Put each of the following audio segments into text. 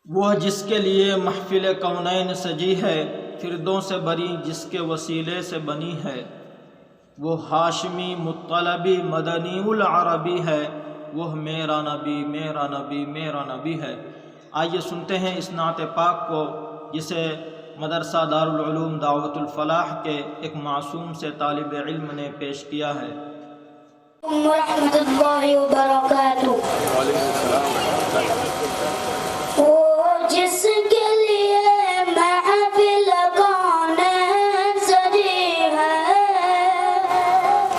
وہ جس کے لیے محفل کونین سجی ہے، فردوں سے بری جس کے وسیلے سے بنی ہے۔ وہ ہاشمی مطلبی مدنی العربی ہے، وہ میرا نبی میرا نبی میرا نبی ہے۔ آئیے سنتے ہیں اس نعت پاک کو، جسے مدرسہ دارالعلوم دعوت الفلاح کے ایک معصوم سے طالب علم نے پیش کیا ہے۔ ورحمۃ اللہ وبرکاتہ۔ وہ جس کے لیے محفل کونین سجی ہے،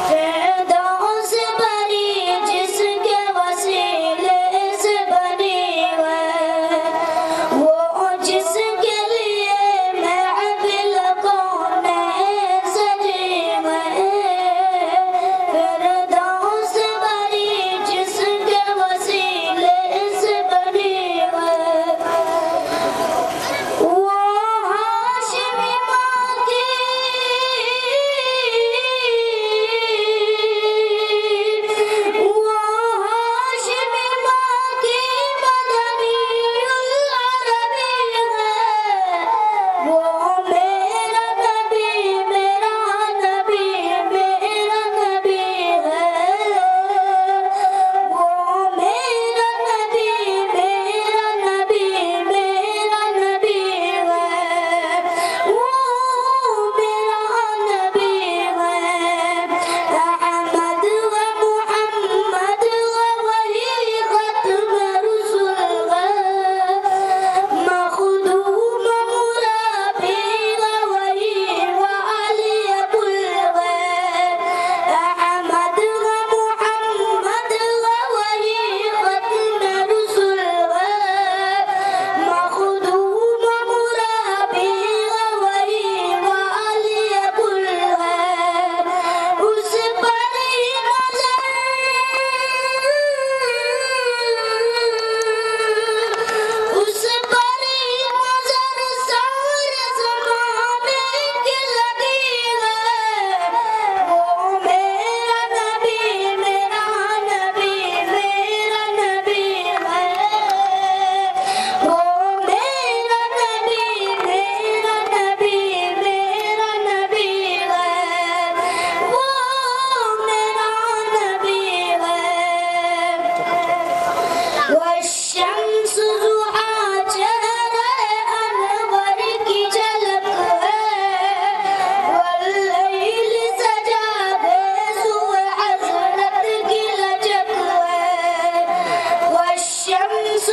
فردوں سے بری جس کے وسیلے سے بنی ہے۔ وہ جس کے لیے محفل کونین سجی ہے، فردوں سے بری جس کے وسیلے سے بنی ہے۔ وہ ہاشمی ماں کی مدنی العربی ہے، وہ میرا نبی میرا نبی میرا نبی ہے۔ وہ میرا نبی میرا نبی میرا نبی ہے، وہ میرا نبی ہے۔ احمد و محمد وہی ختم رسول ہے، مخدوم مرابی وہی وعلی کل ہے۔ احمد و محمد وہی ختم رسول ہے، مخدوم مرابی وہی وعلی کل ہے۔ اس پر ہی نظر سارے زمانے کی لگی ہے۔ وہ میرا نبی میرا نبی میرا نبی ہے، وہ میرا نبی میرا نبی میرا نبی ہے، وہ میرا نبی ہے۔ والشمس ضحیٰ چہرہ انور کی جھلک ہے، واللیل سجا بھیسو حضرت کی لچک ہے۔ والشمس